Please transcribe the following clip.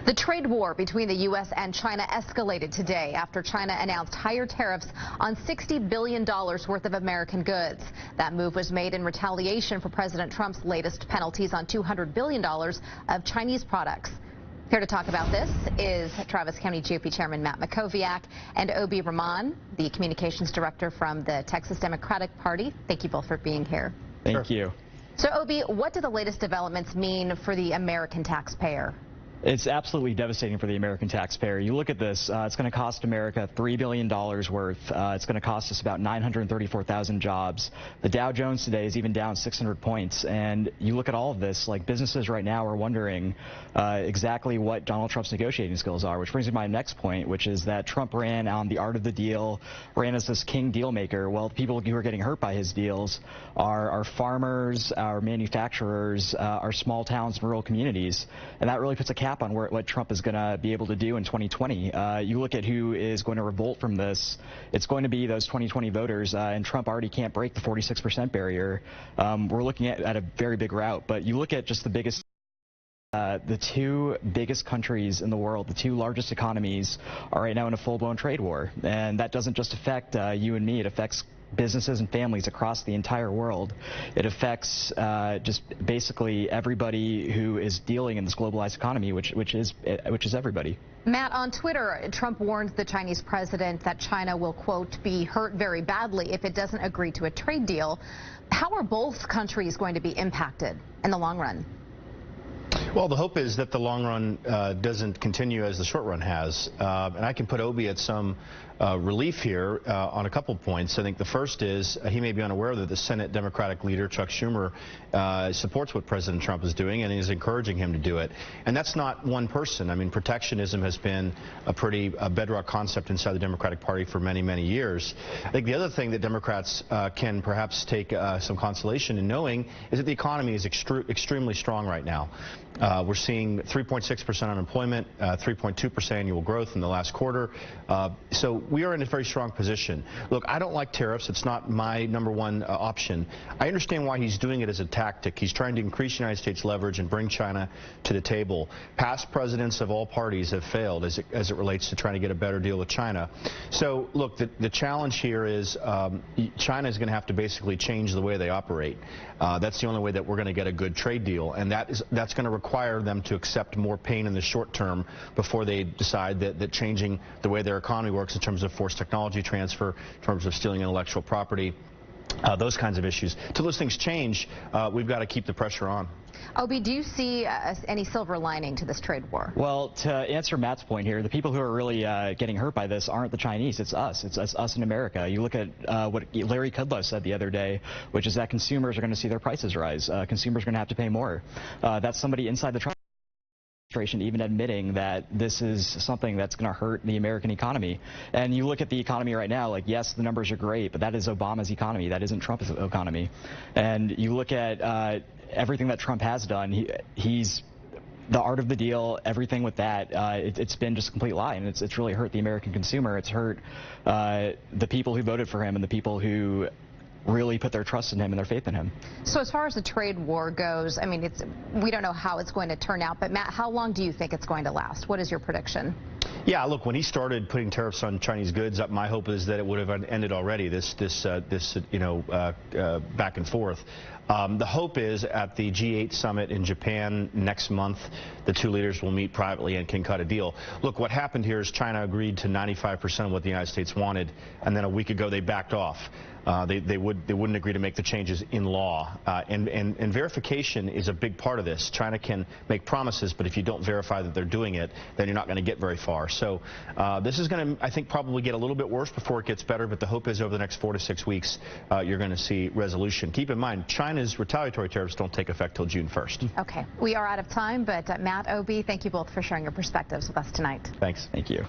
The trade war between the U.S. and China escalated today after China announced higher tariffs on $60 billion worth of American goods. That move was made in retaliation for President Trump's latest penalties on $200 billion of Chinese products. Here to talk about this is Travis County GOP Chairman Matt Mackowiak and Abhi Rahman, the communications director from the Texas Democratic Party. Thank you both for being here. Thank you. So, Abhi, what do the latest developments mean for the American taxpayer? It's absolutely devastating for the American taxpayer. You look at this, it's going to cost America $3 billion worth. It's going to cost us about 934,000 jobs. The Dow Jones today is even down 600 points. And you look at all of this, like businesses right now are wondering exactly what Donald Trump's negotiating skills are, which brings me to my next point, which is that Trump ran on the art of the deal, ran as this king deal maker. Well, the people who are getting hurt by his deals are farmers, our manufacturers, our small towns and rural communities. And that really puts a cap on what Trump is going to be able to do in 2020. You look at who is going to revolt from this. It's going to be those 2020 voters, and Trump already can't break the 46% barrier. We're looking at a very big rout, but you look at just the biggest the two biggest countries in the world, the two largest economies, are right now in a full-blown trade war. And that doesn't just affect you and me. It affects businesses and families across the entire world. It affects just basically everybody who is dealing in this globalized economy, which is everybody. Matt, on Twitter, Trump warns the Chinese president that China will, quote, be hurt very badly if it doesn't agree to a trade deal. How are both countries going to be impacted in the long run? Well, the hope is that the long run doesn't continue as the short run has. And I can put Abhi at some relief here on a couple points. I think the first is he may be unaware that the Senate Democratic leader, Chuck Schumer, supports what President Trump is doing and is encouraging him to do it. And that's not one person. I mean, protectionism has been a pretty bedrock concept inside the Democratic Party for many, many years. I think the other thing that Democrats can perhaps take some consolation in knowing is that the economy is extremely strong right now. We're seeing 3.6% unemployment, 3.2% annual growth in the last quarter. So we are in a very strong position. Look, I don't like tariffs. It's not my number one option. I understand why he's doing it as a tactic. He's trying to increase United States leverage and bring China to the table. Past presidents of all parties have failed as it relates to trying to get a better deal with China. So, look, the challenge here is China is going to have to basically change the way they operate. That's the only way that we're going to get a good trade deal, and that's going to require them to accept more pain in the short term before they decide that changing the way their economy works in terms of forced technology transfer, in terms of stealing intellectual property, those kinds of issues. Till those things change, we've got to keep the pressure on. Abhi, do you see any silver lining to this trade war? Well, to answer Matt's point here, the people who are really getting hurt by this aren't the Chinese. It's us. It's us in America. You look at what Larry Kudlow said the other day, which is that consumers are going to see their prices rise. Consumers are going to have to pay more. That's somebody inside the Trump administration even admitting that this is something that's going to hurt the American economy. And you look at the economy right now, like, yes, the numbers are great, but that is Obama's economy. That isn't Trump's economy. And you look at everything that Trump has done, he's the art of the deal, everything with that, it's been just a complete lie, and it's really hurt the American consumer. It's hurt the people who voted for him and the people who really put their trust in him and their faith in him. So as far as the trade war goes, I mean, we don't know how it's going to turn out, but Matt, how long do you think it's going to last? What is your prediction? Yeah, look, when he started putting tariffs on Chinese goods, my hope is that it would have ended already, this back and forth. The hope is at the G8 summit in Japan next month, the two leaders will meet privately and can cut a deal. Look, what happened here is China agreed to 95% of what the United States wanted, and then a week ago they backed off. They wouldn't agree to make the changes in law, and verification is a big part of this. China can make promises, but if you don't verify that they're doing it, then you're not going to get very far. So this is going to, I think, probably get a little bit worse before it gets better, but the hope is over the next 4 to 6 weeks you're going to see resolution. Keep in mind, China's retaliatory tariffs don't take effect till June 1st. Okay, we are out of time, but Matt, Abhi, thank you both for sharing your perspectives with us tonight. Thanks. Thank you.